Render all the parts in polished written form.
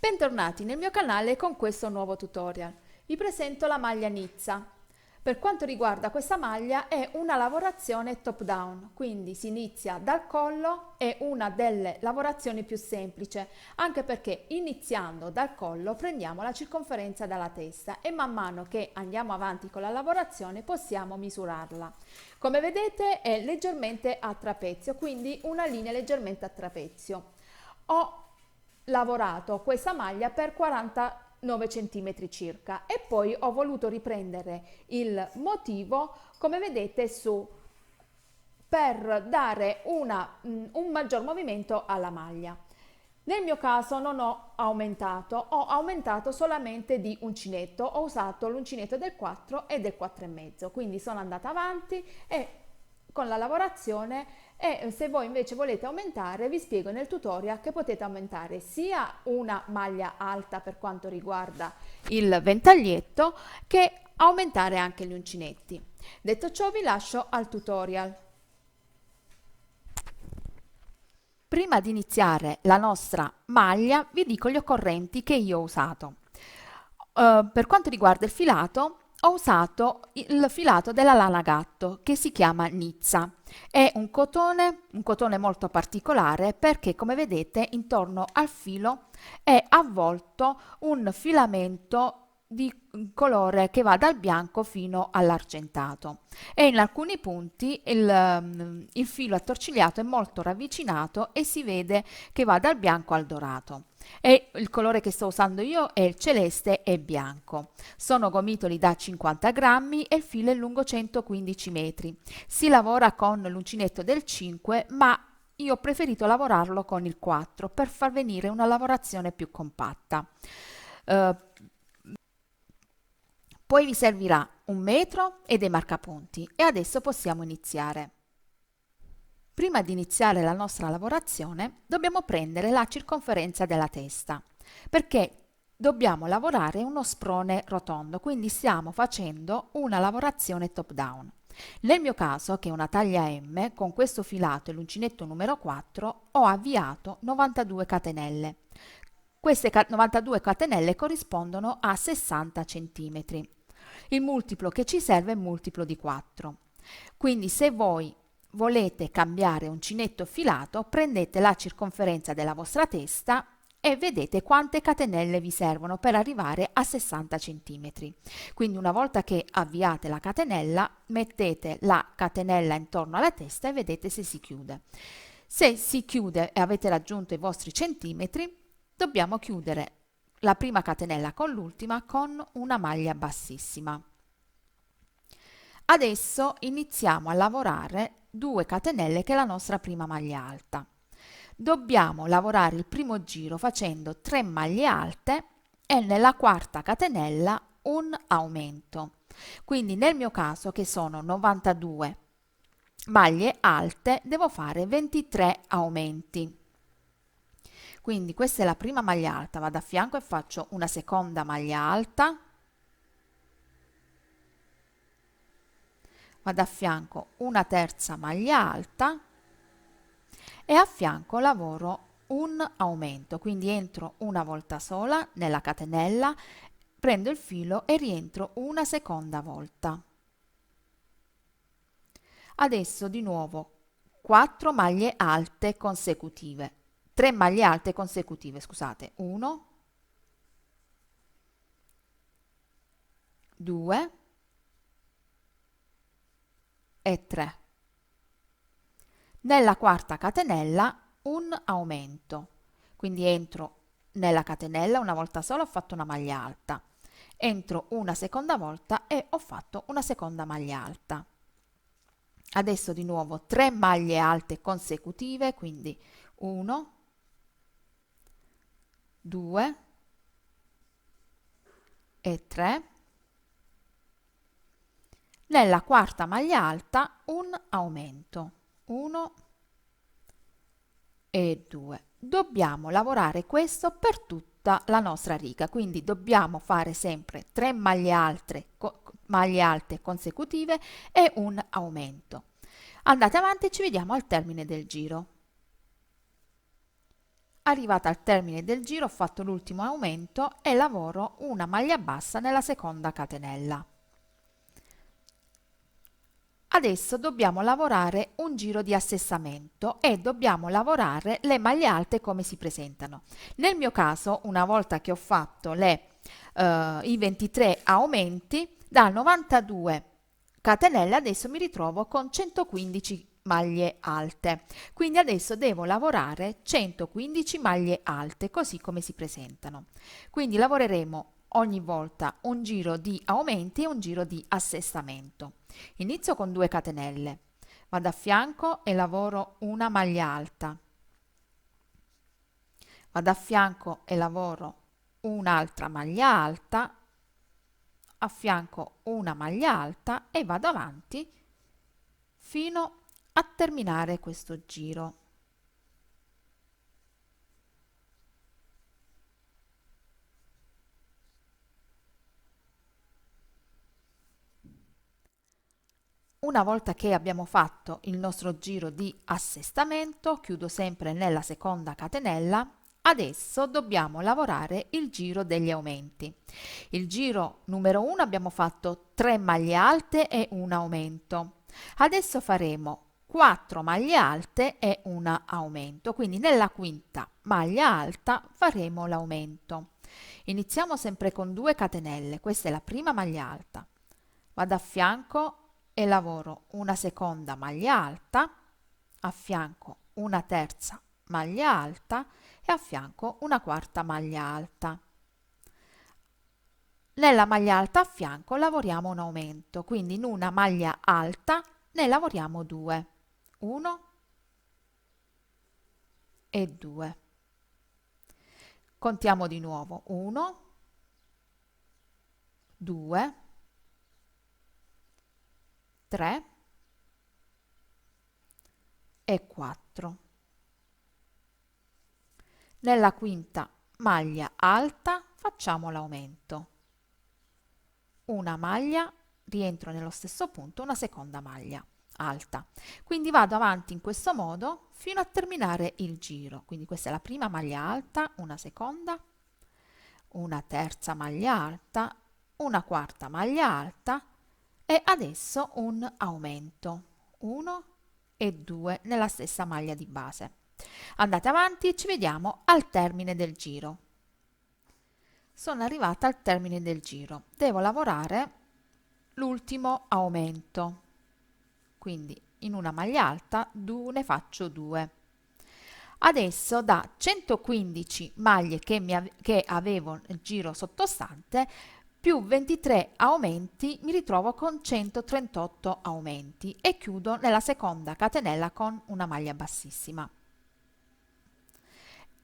Bentornati nel mio canale con questo nuovo tutorial. Vi presento la maglia Nizza. Per quanto riguarda questa maglia è una lavorazione top down, quindi si inizia dal collo, è una delle lavorazioni più semplici, anche perché iniziando dal collo prendiamo la circonferenza dalla testa e man mano che andiamo avanti con la lavorazione possiamo misurarla. Come vedete è leggermente a trapezio, quindi una linea leggermente a trapezio. Ho lavorato questa maglia per 49 centimetri circa e poi ho voluto riprendere il motivo, come vedete, per dare un maggior movimento alla maglia. Nel mio caso non ho aumentato solamente di uncinetto, ho usato l'uncinetto del 4 e del 4,5, quindi sono andata avanti e con la lavorazione. E se voi invece volete aumentare, vi spiego nel tutorial che potete aumentare sia una maglia alta per quanto riguarda il ventaglietto che aumentare anche gli uncinetti. Detto ciò, vi lascio al tutorial. Prima di iniziare la nostra maglia vi dico gli occorrenti che io ho usato. Per quanto riguarda il filato, ho usato il filato della lana gatto che si chiama Nizza. È un cotone molto particolare perché, come vedete, intorno al filo è avvolto un filamento di colore che va dal bianco fino all'argentato e in alcuni punti il filo attorcigliato è molto ravvicinato e si vede che va dal bianco al dorato. E il colore che sto usando io è il celeste e bianco. Sono gomitoli da 50 grammi e il filo è lungo 115 metri. Si lavora con l'uncinetto del 5, ma io ho preferito lavorarlo con il 4 per far venire una lavorazione più compatta. Eh, Poi vi servirà un metro e dei marcapunti e adesso possiamo iniziare. Prima di iniziare la nostra lavorazione dobbiamo prendere la circonferenza della testa perché dobbiamo lavorare uno sprone rotondo, quindi stiamo facendo una lavorazione top down. Nel mio caso, che è una taglia M, con questo filato e l'uncinetto numero 4 ho avviato 92 catenelle. Queste 92 catenelle corrispondono a 60 centimetri. Il multiplo che ci serve è multiplo di 4. Quindi se voi volete cambiare uncinetto filato, prendete la circonferenza della vostra testa e vedete quante catenelle vi servono per arrivare a 60 centimetri. Quindi una volta che avviate la catenella, mettete la catenella intorno alla testa e vedete se si chiude. Se si chiude e avete raggiunto i vostri centimetri, dobbiamo chiudere la prima catenella con l'ultima con una maglia bassissima. Adesso iniziamo a lavorare 2 catenelle che è la nostra prima maglia alta. Dobbiamo lavorare il primo giro facendo 3 maglie alte e nella quarta catenella un aumento. Quindi nel mio caso, che sono 92 maglie alte, devo fare 23 aumenti. Quindi questa è la prima maglia alta, vado a fianco e faccio una seconda maglia alta, vado a fianco una terza maglia alta e a fianco lavoro un aumento, quindi entro una volta sola nella catenella, prendo il filo e rientro una seconda volta. Adesso di nuovo 4 maglie alte consecutive, 3 maglie alte consecutive, scusate, 1, 2 e 3. Nella quarta catenella un aumento, quindi entro nella catenella una volta sola, ho fatto una maglia alta, entro una seconda volta e ho fatto una seconda maglia alta. Adesso di nuovo 3 maglie alte consecutive, quindi 1, 2 e 3. Nella quarta maglia alta un aumento, 1 e 2. Dobbiamo lavorare questo per tutta la nostra riga, quindi dobbiamo fare sempre 3 maglie alte consecutive e un aumento. Andate avanti e ci vediamo al termine del giro. Arrivata al termine del giro ho fatto l'ultimo aumento e lavoro una maglia bassa nella seconda catenella. Adesso dobbiamo lavorare un giro di assestamento e dobbiamo lavorare le maglie alte come si presentano. Nel mio caso, una volta che ho fatto i 23 aumenti, da 92 catenelle adesso mi ritrovo con 115 maglie alte. Quindi adesso devo lavorare 115 maglie alte, così come si presentano. Quindi lavoreremo ogni volta un giro di aumenti e un giro di assestamento. Inizio con 2 catenelle, vado a fianco e lavoro una maglia alta, vado a fianco e lavoro un'altra maglia alta, a fianco una maglia alta e vado avanti fino a terminare questo giro. Una volta che abbiamo fatto il nostro giro di assestamento, chiudo sempre nella seconda catenella. Adesso dobbiamo lavorare il giro degli aumenti. Il giro numero 1 abbiamo fatto 3 maglie alte e un aumento. Adesso faremo 4 maglie alte e un aumento, quindi nella quinta maglia alta faremo l'aumento. Iniziamo sempre con 2 catenelle, questa è la prima maglia alta. Vado a fianco e lavoro una seconda maglia alta, a fianco una terza maglia alta e a fianco una quarta maglia alta. Nella maglia alta a fianco lavoriamo un aumento, quindi in una maglia alta ne lavoriamo 2, 1 e 2. Contiamo di nuovo 1, 2, 3 e 4. Nella quinta maglia alta facciamo l'aumento. Una maglia, rientro nello stesso punto, una seconda maglia alta. Quindi vado avanti in questo modo fino a terminare il giro. Quindi questa è la prima maglia alta, una seconda, una terza maglia alta, una quarta maglia alta e adesso un aumento, 1 e 2 nella stessa maglia di base. Andate avanti e ci vediamo al termine del giro. Sono arrivata al termine del giro, devo lavorare l'ultimo aumento, quindi in una maglia alta ne faccio 2. Adesso da 115 maglie che avevo nel giro sottostante più 23 aumenti mi ritrovo con 138 aumenti e chiudo nella seconda catenella con una maglia bassissima.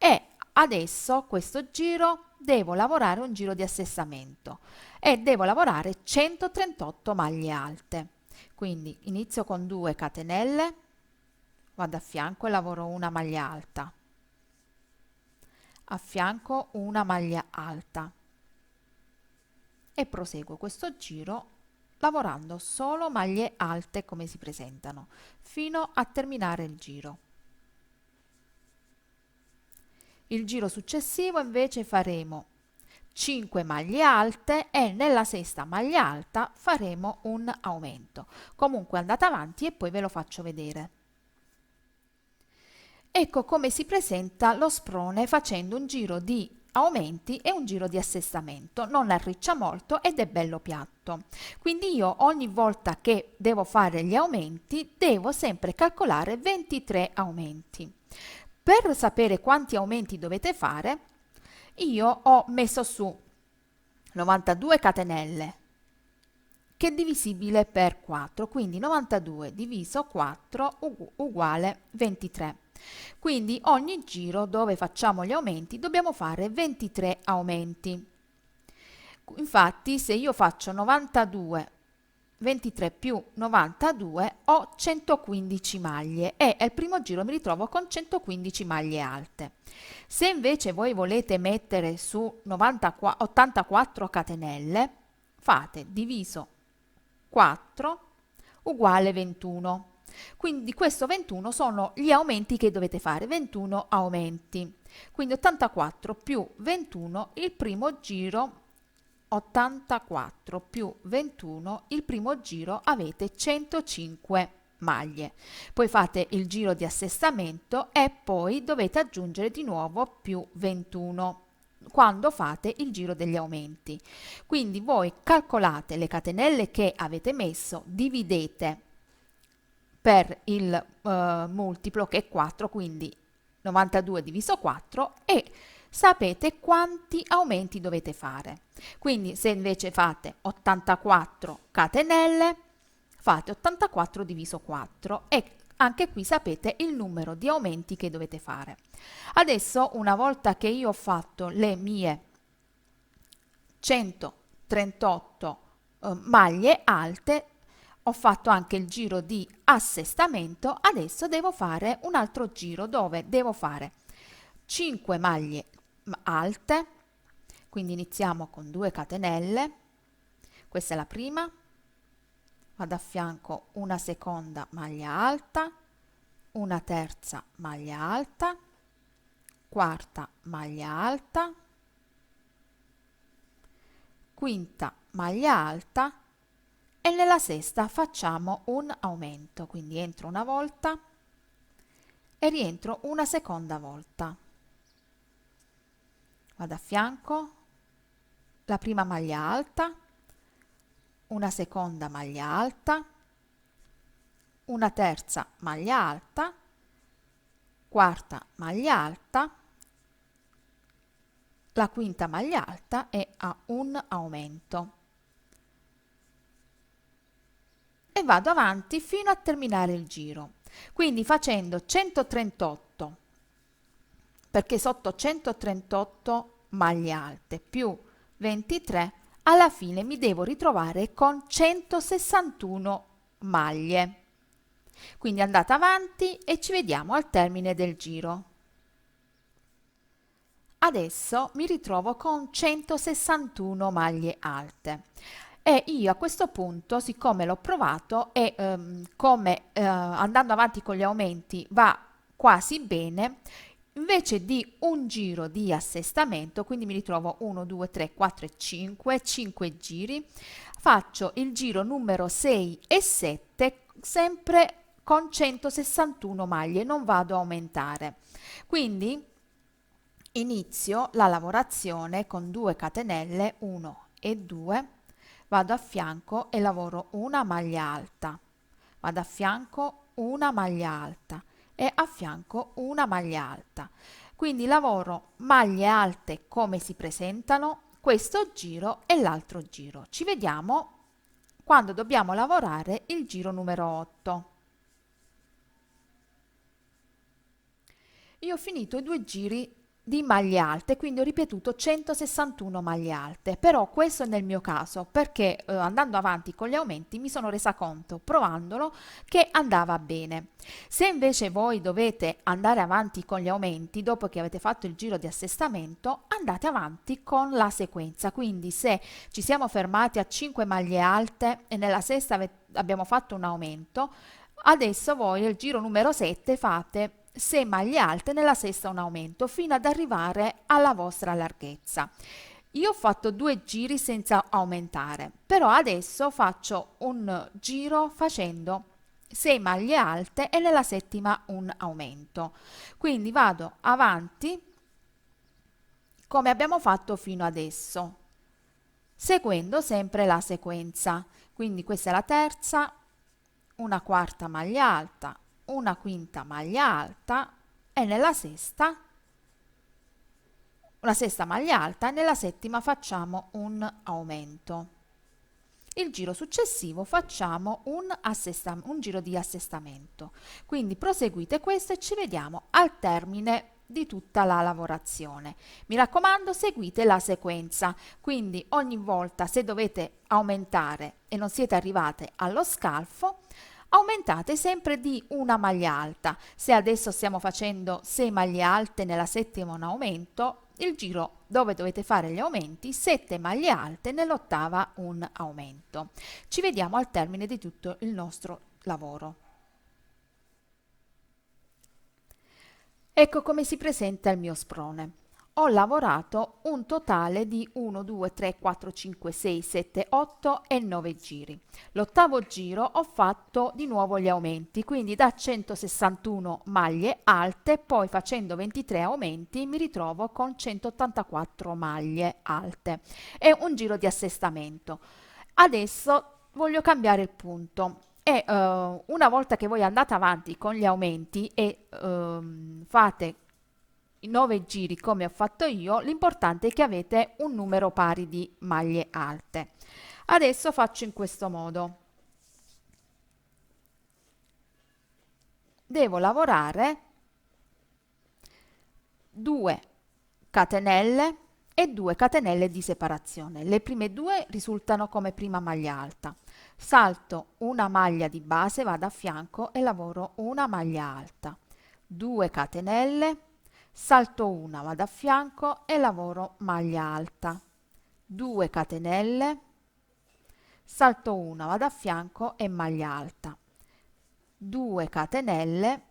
E adesso questo giro devo lavorare un giro di assestamento e devo lavorare 138 maglie alte. Quindi inizio con 2 catenelle, vado a fianco e lavoro una maglia alta, a fianco una maglia alta e proseguo questo giro lavorando solo maglie alte come si presentano fino a terminare il giro. Il giro successivo invece faremo 5 maglie alte e nella sesta maglia alta faremo un aumento. Comunque andate avanti e poi ve lo faccio vedere. Ecco come si presenta lo sprone facendo un giro di aumenti e un giro di assestamento. Non arriccia molto ed è bello piatto. Quindi io ogni volta che devo fare gli aumenti devo sempre calcolare 23 aumenti. Per sapere quanti aumenti dovete fare, io ho messo su 92 catenelle che è divisibile per 4, quindi 92 diviso 4 uguale 23. Quindi ogni giro dove facciamo gli aumenti dobbiamo fare 23 aumenti. Infatti se io faccio 92 23 più 92 ho 115 maglie e al primo giro mi ritrovo con 115 maglie alte. Se invece voi volete mettere su 84 catenelle, fate diviso 4 uguale 21. Quindi questo 21 sono gli aumenti che dovete fare, 21 aumenti. Quindi 84 più 21 il primo giro, 84 più 21 il primo giro avete 105 maglie. Poi fate il giro di assestamento e poi dovete aggiungere di nuovo più 21 quando fate il giro degli aumenti. Quindi voi calcolate le catenelle che avete messo, dividete per il multiplo che è 4, quindi 92 diviso 4 e sapete quanti aumenti dovete fare. Quindi se invece fate 84 catenelle, fate 84 diviso 4 e anche qui sapete il numero di aumenti che dovete fare. Adesso, una volta che io ho fatto le mie 138 maglie alte, ho fatto anche il giro di assestamento, adesso devo fare un altro giro dove devo fare 5 maglie alte, quindi iniziamo con 2 catenelle, questa è la prima, vado a fianco una seconda maglia alta, una terza maglia alta, quarta maglia alta, quinta maglia alta e nella sesta facciamo un aumento, quindi entro una volta e rientro una seconda volta. Vado a fianco, la prima maglia alta, una seconda maglia alta, una terza maglia alta, quarta maglia alta, la quinta maglia alta e a un aumento. E vado avanti fino a terminare il giro. Quindi facendo 138, perché sotto 138 maglie alte più 23, alla fine mi devo ritrovare con 161 maglie. Quindi andate avanti e ci vediamo al termine del giro. Adesso mi ritrovo con 161 maglie alte e io a questo punto, siccome l'ho provato e come andando avanti con gli aumenti va quasi bene, invece di un giro di assestamento, quindi mi ritrovo 1, 2, 3, 4 e 5 giri, faccio il giro numero 6 e 7 sempre con 161 maglie, non vado a aumentare. Quindi inizio la lavorazione con 2 catenelle, 1 e 2, vado a fianco e lavoro una maglia alta, vado a fianco una maglia alta e a fianco una maglia alta. Quindi lavoro maglie alte come si presentano questo giro e l'altro giro. Ci vediamo quando dobbiamo lavorare il giro numero 8. Io ho finito i 2 giri di maglie alte, quindi ho ripetuto 161 maglie alte, però questo è nel mio caso perché andando avanti con gli aumenti mi sono resa conto, provandolo, che andava bene. Se invece voi dovete andare avanti con gli aumenti dopo che avete fatto il giro di assestamento, andate avanti con la sequenza, quindi se ci siamo fermati a 5 maglie alte e nella sesta abbiamo fatto un aumento, adesso voi nel giro numero 7 fate 6 maglie alte, nella sesta un aumento fino ad arrivare alla vostra larghezza. Io ho fatto 2 giri senza aumentare, però adesso faccio un giro facendo 6 maglie alte e nella settima un aumento. Quindi vado avanti come abbiamo fatto fino adesso, seguendo sempre la sequenza. Quindi questa è la terza, una quarta maglia alta, una quinta maglia alta e nella sesta una sesta maglia alta e nella settima facciamo un aumento. Il giro successivo facciamo un giro di assestamento. Quindi proseguite questo e ci vediamo al termine di tutta la lavorazione. Mi raccomando, seguite la sequenza, quindi ogni volta se dovete aumentare e non siete arrivate allo scalfo, aumentate sempre di una maglia alta. Se adesso stiamo facendo 6 maglie alte, nella settima un aumento, il giro dove dovete fare gli aumenti, 7 maglie alte, nell'ottava un aumento. Ci vediamo al termine di tutto il nostro lavoro. Ecco come si presenta il mio sprone. Ho lavorato un totale di 1, 2, 3, 4, 5, 6, 7, 8 e 9 giri. L'ottavo giro ho fatto di nuovo gli aumenti, quindi da 161 maglie alte, poi facendo 23 aumenti mi ritrovo con 184 maglie alte. È un giro di assestamento. Adesso voglio cambiare il punto. E una volta che voi andate avanti con gli aumenti e fate i 9 giri come ho fatto io, l'importante è che avete un numero pari di maglie alte. Adesso faccio in questo modo. Devo lavorare 2 catenelle e 2 catenelle di separazione. Le prime due risultano come prima maglia alta. Salto una maglia di base, vado a fianco e lavoro una maglia alta. 2 catenelle, salto una, vado a fianco e lavoro maglia alta. 2 catenelle, salto una, vado a fianco e maglia alta. 2 catenelle,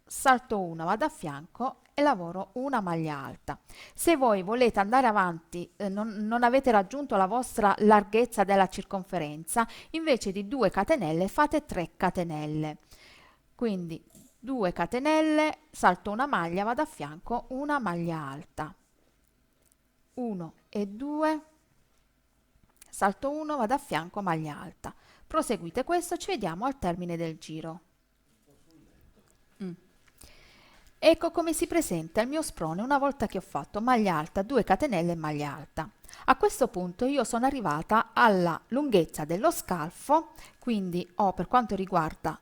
salto una, vado a fianco e lavoro una maglia alta. Se voi volete andare avanti, non avete raggiunto la vostra larghezza della circonferenza, invece di 2 catenelle fate 3 catenelle. Quindi 2 catenelle, salto una maglia, vado a fianco, una maglia alta. 1 e 2, salto 1, vado a fianco, maglia alta. Proseguite questo, ci vediamo al termine del giro. Ecco come si presenta il mio sprone una volta che ho fatto maglia alta, 2 catenelle e maglia alta. A questo punto io sono arrivata alla lunghezza dello scalfo, quindi ho, per quanto riguarda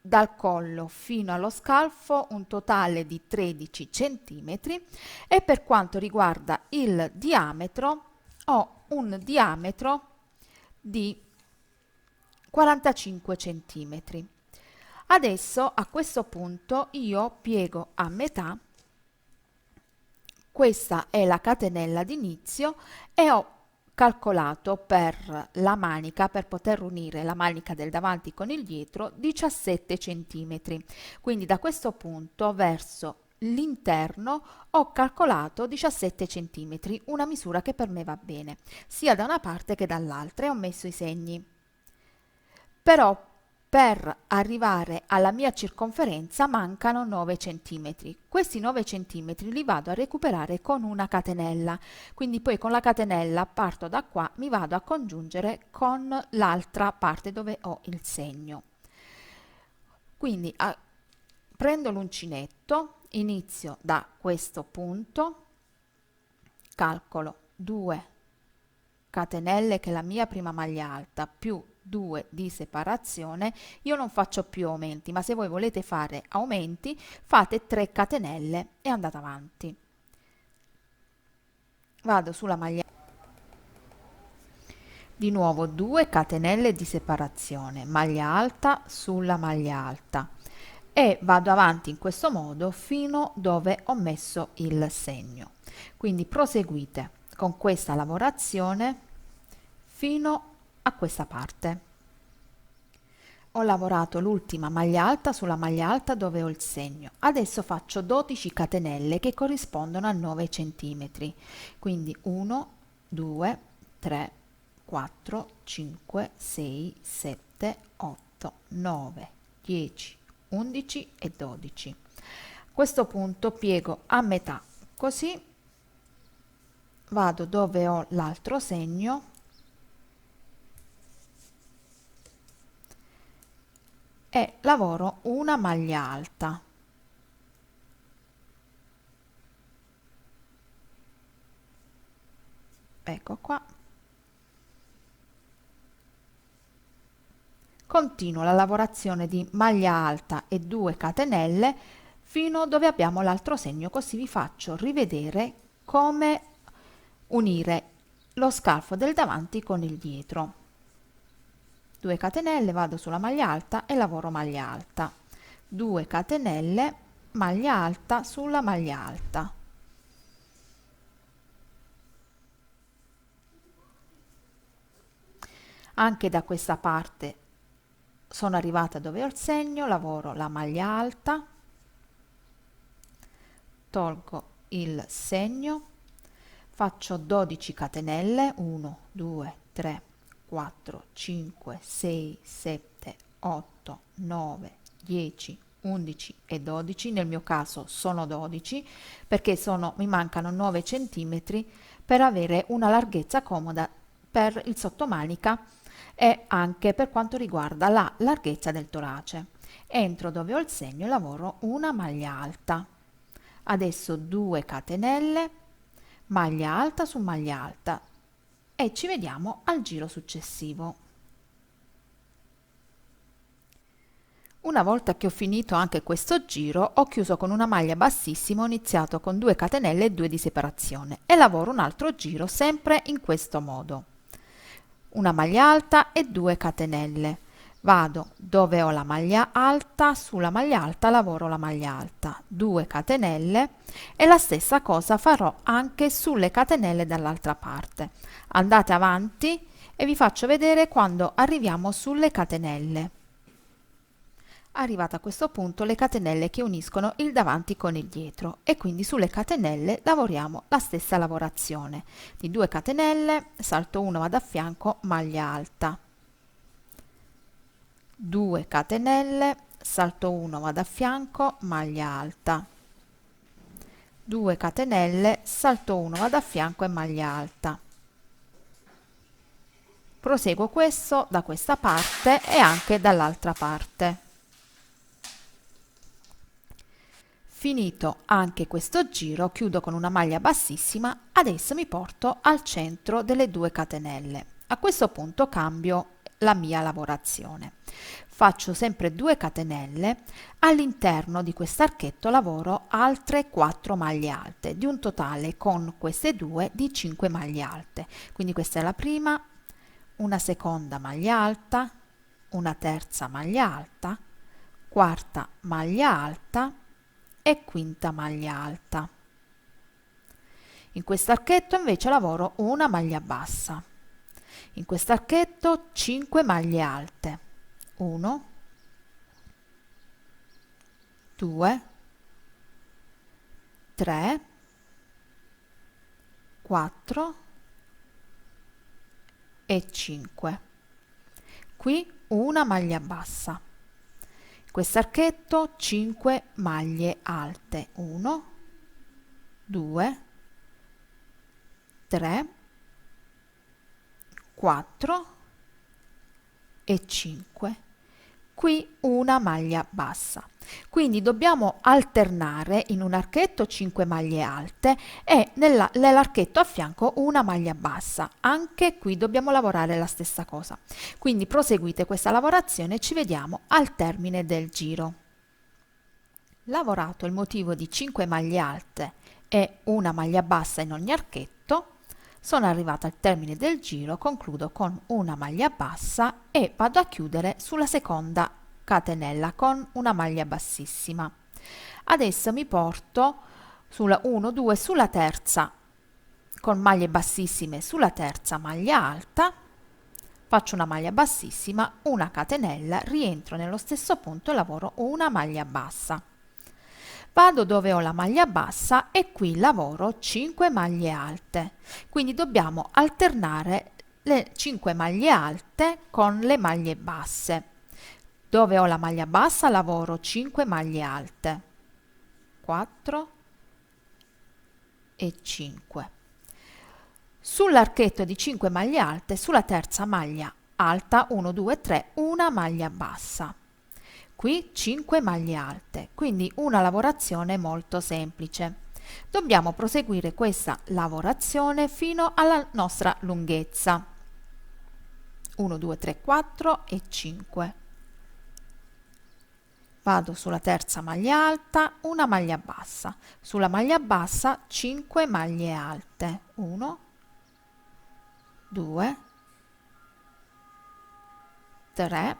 dal collo fino allo scalfo, un totale di 13 centimetri, e per quanto riguarda il diametro ho un diametro di 45 centimetri. Adesso a questo punto io piego a metà, questa è la catenella d'inizio, e ho calcolato per la manica, per poter unire la manica del davanti con il dietro, 17 centimetri. Quindi da questo punto verso l'interno ho calcolato 17 centimetri, una misura che per me va bene, sia da una parte che dall'altra, e ho messo i segni. Però per arrivare alla mia circonferenza mancano 9 centimetri. Questi 9 centimetri li vado a recuperare con una catenella, quindi poi con la catenella parto da qua, mi vado a congiungere con l'altra parte dove ho il segno. Quindi prendo l'uncinetto, inizio da questo punto, calcolo 2 catenelle, che è la mia prima maglia alta, più 2 di separazione. Io non faccio più aumenti, ma se voi volete fare aumenti fate 3 catenelle e andate avanti. Vado sulla maglia, di nuovo 2 catenelle di separazione, maglia alta sulla maglia alta, e vado avanti in questo modo fino dove ho messo il segno. Quindi proseguite con questa lavorazione fino a questa parte. Ho lavorato l'ultima maglia alta sulla maglia alta dove ho il segno. Adesso faccio 12 catenelle che corrispondono a 9 centimetri. Quindi 1, 2, 3, 4, 5, 6, 7, 8, 9, 10, 11 e 12. A questo punto piego a metà, così vado dove ho l'altro segno e lavoro una maglia alta. Ecco qua. Continuo la lavorazione di maglia alta e 2 catenelle fino dove abbiamo l'altro segno, così vi faccio rivedere come unire lo scalfo del davanti con il dietro. 2 catenelle, vado sulla maglia alta e lavoro maglia alta. 2 catenelle, maglia alta sulla maglia alta. Anche da questa parte sono arrivata dove ho il segno, lavoro la maglia alta, tolgo il segno, faccio 12 catenelle, 1 2 3 4 5 6 7 8 9 10 11 e 12, nel mio caso sono 12 perché mi mancano 9 centimetri per avere una larghezza comoda per il sottomanica e anche per quanto riguarda la larghezza del torace. Entro dove ho il segno e lavoro una maglia alta. Adesso 2 catenelle, maglia alta su maglia alta e ci vediamo al giro successivo. Una volta che ho finito anche questo giro, ho chiuso con una maglia bassissima, ho iniziato con 2 catenelle e 2 di separazione e lavoro un altro giro sempre in questo modo. Una maglia alta e 2 catenelle. Vado dove ho la maglia alta, sulla maglia alta lavoro la maglia alta, 2 catenelle e la stessa cosa farò anche sulle catenelle dall'altra parte. Andate avanti e vi faccio vedere quando arriviamo sulle catenelle. Arrivata a questo punto le catenelle che uniscono il davanti con il dietro e quindi sulle catenelle lavoriamo la stessa lavorazione di 2 catenelle, salto 1, vado a fianco, maglia alta, 2 catenelle, salto 1, vado a fianco, maglia alta, 2 catenelle, salto 1, vado a fianco e maglia alta. Proseguo questo da questa parte e anche dall'altra parte. Finito anche questo giro, chiudo con una maglia bassissima, adesso mi porto al centro delle 2 catenelle. A questo punto cambio la mia lavorazione. Faccio sempre 2 catenelle, all'interno di quest'archetto lavoro altre 4 maglie alte, di un totale con queste 2 di 5 maglie alte. Quindi questa è la prima, una seconda maglia alta, una terza maglia alta, quarta maglia alta e quinta maglia alta. In quest'archetto invece lavoro una maglia bassa. In quest'archetto 5 maglie alte. 1, 2, 3, 4 e 5. Qui una maglia bassa. Quest'archetto 5 maglie alte, 1, 2, 3, 4 e 5. Qui una maglia bassa. Quindi dobbiamo alternare in un archetto 5 maglie alte e nell'archetto a fianco una maglia bassa. Anche qui dobbiamo lavorare la stessa cosa. Quindi proseguite questa lavorazione e ci vediamo al termine del giro. Lavorato il motivo di 5 maglie alte e una maglia bassa in ogni archetto, sono arrivata al termine del giro, concludo con una maglia bassa e vado a chiudere sulla seconda catenella con una maglia bassissima. Adesso mi porto sulla 1, 2, sulla terza con maglie bassissime, sulla terza maglia alta, faccio una maglia bassissima, una catenella, rientro nello stesso punto e lavoro una maglia bassa. Vado dove ho la maglia bassa e qui lavoro 5 maglie alte, quindi dobbiamo alternare le 5 maglie alte con le maglie basse. Dove ho la maglia bassa lavoro 5 maglie alte, 4 e 5. Sull'archetto di 5 maglie alte, sulla terza maglia alta, 1, 2, 3, una maglia bassa. Qui 5 maglie alte, quindi una lavorazione molto semplice. Dobbiamo proseguire questa lavorazione fino alla nostra lunghezza. 1, 2, 3, 4 e 5. Vado sulla terza maglia alta, una maglia bassa. Sulla maglia bassa 5 maglie alte. 1, 2, 3,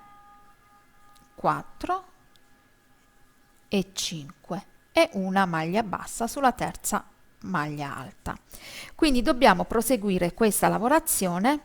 4 e 5 e una maglia bassa sulla terza maglia alta. Quindi dobbiamo proseguire questa lavorazione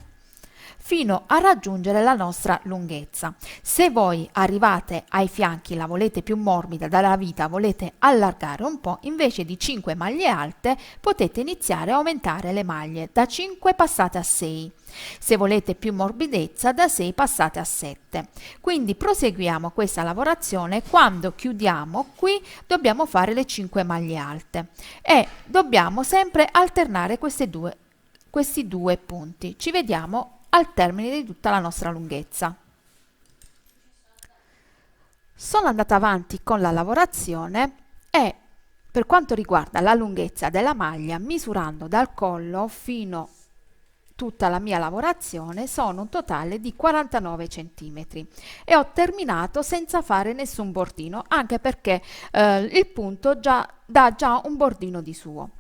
fino a raggiungere la nostra lunghezza. Se voi arrivate ai fianchi, la volete più morbida dalla vita, volete allargare un po', invece di 5 maglie alte potete iniziare a aumentare le maglie, da 5 passate a 6. Se volete più morbidezza, da 6 passate a 7. Quindi proseguiamo questa lavorazione. Quando chiudiamo qui dobbiamo fare le 5 maglie alte e dobbiamo sempre alternare questi due punti. Ci vediamo al termine di tutta la nostra lunghezza. Sono andata avanti con la lavorazione e per quanto riguarda la lunghezza della maglia, misurando dal collo fino tutta la mia lavorazione, sono un totale di 49 centimetri e ho terminato senza fare nessun bordino, anche perché il punto dà già un bordino di suo.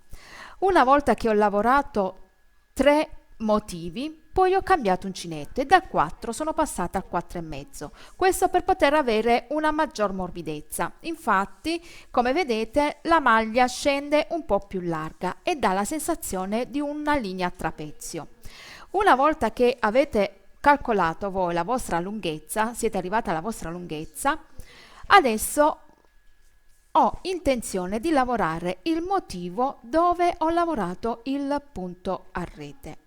Una volta che ho lavorato 3 motivi, poi ho cambiato uncinetto e dal 4 sono passata al 4,5. Questo per poter avere una maggior morbidezza. Infatti, come vedete, la maglia scende un po' più larga e dà la sensazione di una linea a trapezio. Una volta che avete calcolato voi la vostra lunghezza, siete arrivati alla vostra lunghezza, adesso ho intenzione di lavorare il motivo dove ho lavorato il punto a rete.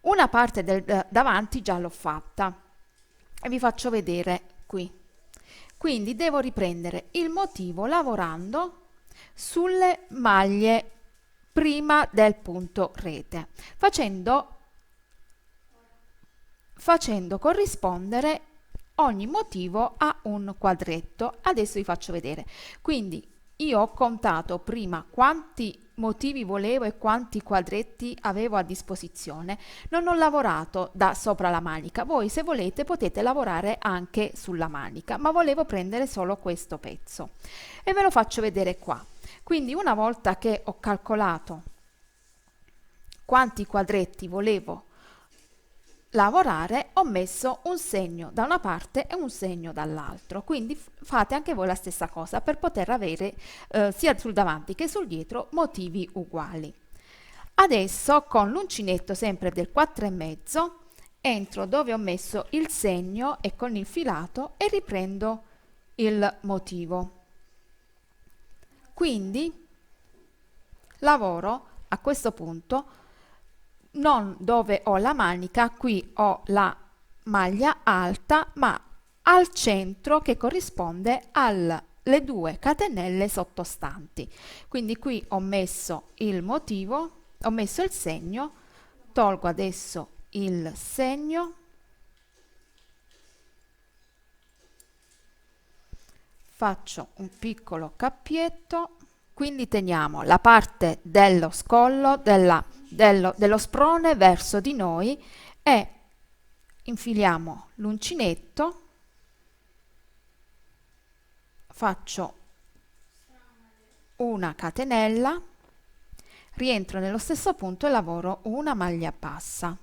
Una parte del davanti già l'ho fatta e vi faccio vedere qui. Quindi devo riprendere il motivo lavorando sulle maglie prima del punto rete, facendo corrispondere ogni motivo a un quadretto. Adesso vi faccio vedere. Quindi io ho contato prima quanti motivi volevo e quanti quadretti avevo a disposizione. Non ho lavorato da sopra la manica. Voi, se volete, potete lavorare anche sulla manica, ma volevo prendere solo questo pezzo e ve lo faccio vedere qua. Quindi una volta che ho calcolato quanti quadretti volevo lavorare, ho messo un segno da una parte e un segno dall'altro, quindi fate anche voi la stessa cosa per poter avere sia sul davanti che sul dietro motivi uguali. Adesso con l'uncinetto sempre del 4,5 entro dove ho messo il segno e con il filato e riprendo il motivo. Quindi lavoro a questo punto non dove ho la manica, qui ho la maglia alta, ma al centro che corrisponde alle 2 catenelle sottostanti. Quindi qui ho messo il motivo, ho messo il segno, tolgo adesso il segno, faccio un piccolo cappietto, quindi teniamo la parte dello scollo dello sprone verso di noi e infiliamo l'uncinetto, faccio una catenella, rientro nello stesso punto e lavoro una maglia bassa.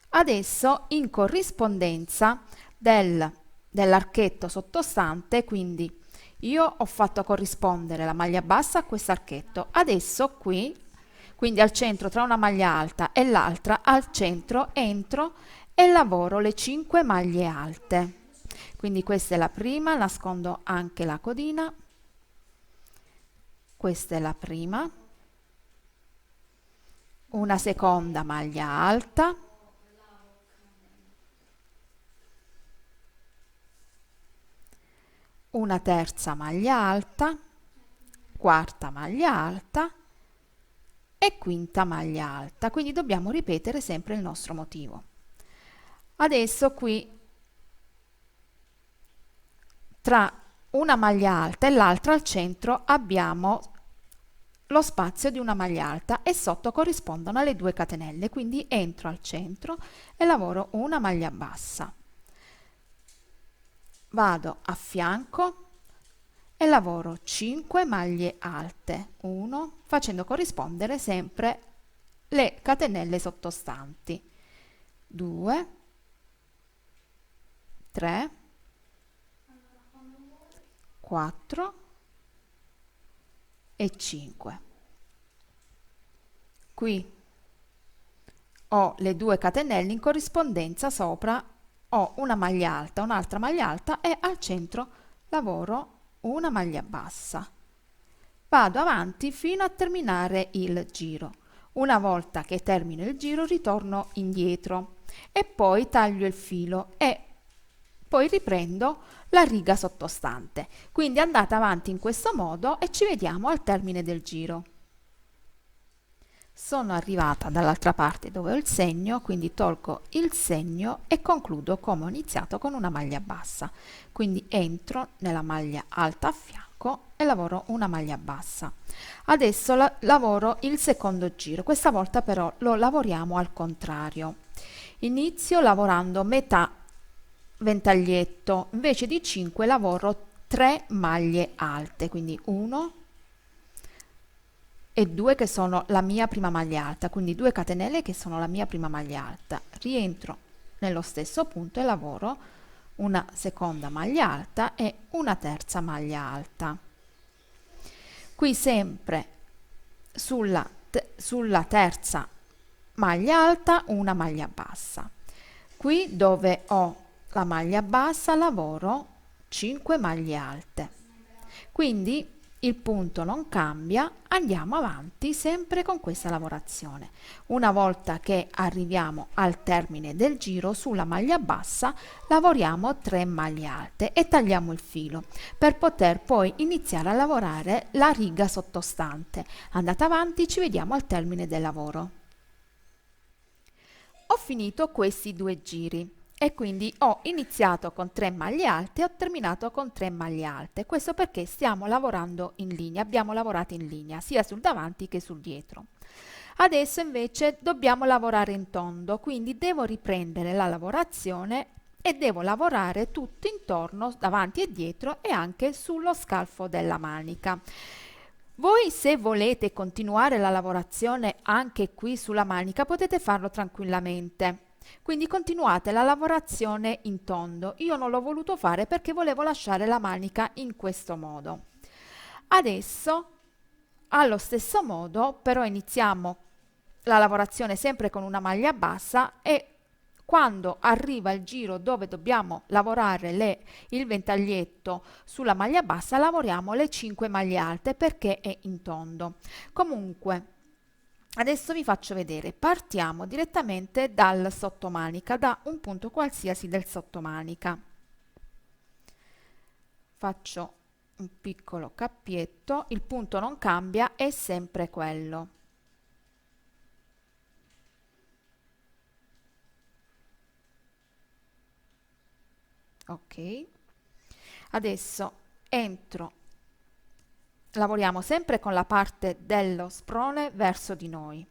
Adesso in corrispondenza dell'archetto sottostante, quindi io ho fatto corrispondere la maglia bassa a questo archetto. Adesso qui, quindi al centro tra una maglia alta e l'altra, al centro entro e lavoro le 5 maglie alte. Quindi questa è la prima, nascondo anche la codina, questa è la prima, una seconda maglia alta, una terza maglia alta, quarta maglia alta e quinta maglia alta. Quindi dobbiamo ripetere sempre il nostro motivo. Adesso qui tra una maglia alta e l'altra al centro abbiamo lo spazio di una maglia alta e sotto corrispondono alle 2 catenelle, quindi entro al centro e lavoro una maglia bassa. Vado a fianco e lavoro 5 maglie alte, 1, facendo corrispondere sempre le catenelle sottostanti, 2, 3, 4 e 5. Qui ho le 2 catenelle in corrispondenza sopra, ho una maglia alta, un'altra maglia alta e al centro lavoro una maglia bassa. Vado avanti fino a terminare il giro. Una volta che termino il giro ritorno indietro e poi taglio il filo e poi riprendo la riga sottostante. Quindi andate avanti in questo modo e ci vediamo al termine del giro. Sono arrivata dall'altra parte dove ho il segno, quindi tolgo il segno e concludo come ho iniziato, con una maglia bassa. Quindi entro nella maglia alta a fianco e lavoro una maglia bassa. Adesso lavoro il secondo giro, questa volta però lo lavoriamo al contrario. Inizio lavorando metà ventaglietto, invece di 5 lavoro 3 maglie alte, quindi 1 e 2 che sono la mia prima maglia alta, quindi 2 catenelle che sono la mia prima maglia alta. Rientro nello stesso punto e lavoro una seconda maglia alta e una terza maglia alta. Qui sempre sulla terza maglia alta una maglia bassa. Qui dove ho la maglia bassa lavoro 5 maglie alte. Quindi il punto non cambia, andiamo avanti sempre con questa lavorazione. Una volta che arriviamo al termine del giro, sulla maglia bassa lavoriamo 3 maglie alte e tagliamo il filo per poter poi iniziare a lavorare la riga sottostante. Andate avanti, ci vediamo al termine del lavoro. Ho finito questi 2 giri e quindi ho iniziato con 3 maglie alte e ho terminato con 3 maglie alte. Questo perché stiamo lavorando in linea, abbiamo lavorato in linea sia sul davanti che sul dietro. Adesso invece dobbiamo lavorare in tondo, quindi devo riprendere la lavorazione e devo lavorare tutto intorno, davanti e dietro, e anche sullo scalfo della manica. Voi, se volete continuare la lavorazione anche qui sulla manica, potete farlo tranquillamente. Quindi continuate la lavorazione in tondo. Io non l'ho voluto fare perché volevo lasciare la manica in questo modo. Adesso, allo stesso modo, però iniziamo la lavorazione sempre con una maglia bassa e quando arriva il giro dove dobbiamo lavorare il ventaglietto sulla maglia bassa, lavoriamo le 5 maglie alte perché è in tondo. Comunque, adesso vi faccio vedere. Partiamo direttamente dal sottomanica, da un punto qualsiasi del sottomanica. Faccio un piccolo cappietto, il punto non cambia, è sempre quello. Ok, adesso entro, lavoriamo sempre con la parte dello sprone verso di noi.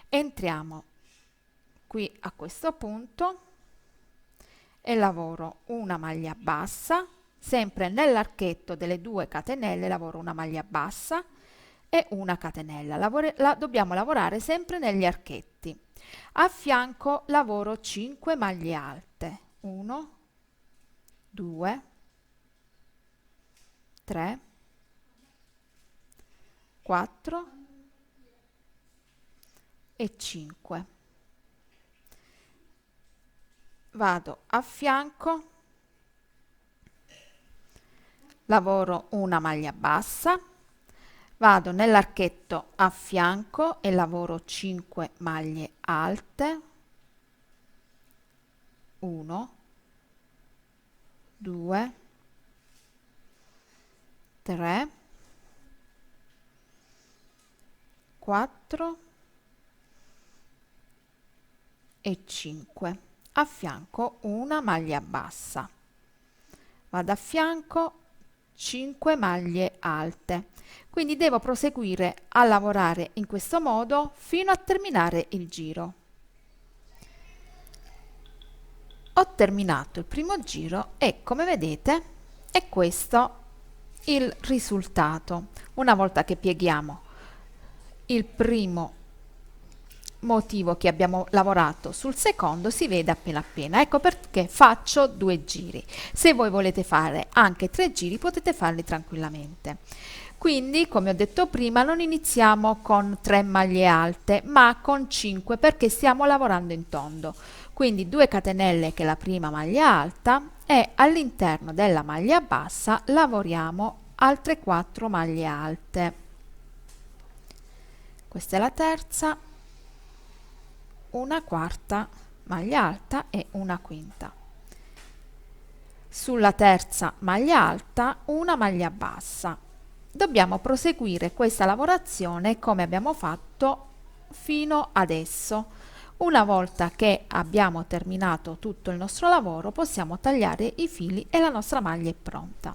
Entriamo qui a questo punto e lavoro una maglia bassa, sempre nell'archetto delle 2 catenelle lavoro una maglia bassa e una catenella. Dobbiamo lavorare sempre negli archetti. A fianco lavoro 5 maglie alte, 1, 2, 3, 4 e 5. Vado a fianco, lavoro una maglia bassa, vado nell'archetto a fianco e lavoro 5 maglie alte, 1, 2, 3, 4 e 5. A fianco una maglia bassa. Vado a fianco 5 maglie alte. Quindi devo proseguire a lavorare in questo modo fino a terminare il giro. Ho terminato il primo giro e, come vedete, è questo il risultato. Una volta che pieghiamo il primo motivo che abbiamo lavorato sul secondo, si vede appena appena. Ecco perché faccio 2 giri. Se voi volete fare anche 3 giri potete farli tranquillamente. Quindi, come ho detto prima, non iniziamo con 3 maglie alte, ma con 5 perché stiamo lavorando in tondo. Quindi 2 catenelle che è la prima maglia alta e all'interno della maglia bassa lavoriamo altre 4 maglie alte. Questa è la terza, una quarta maglia alta e una quinta. Sulla terza maglia alta una maglia bassa. Dobbiamo proseguire questa lavorazione come abbiamo fatto fino adesso. Una volta che abbiamo terminato tutto il nostro lavoro, possiamo tagliare i fili e la nostra maglia è pronta.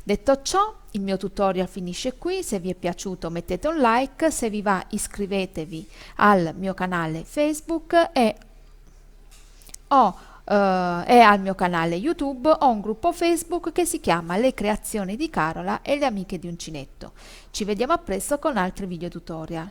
Detto ciò, il mio tutorial finisce qui. Se vi è piaciuto mettete un like, se vi va iscrivetevi al mio canale Facebook e al mio canale YouTube. Ho un gruppo Facebook che si chiama Le Creazioni di Carola e le Amiche di Uncinetto. Ci vediamo a presto con altri video tutorial.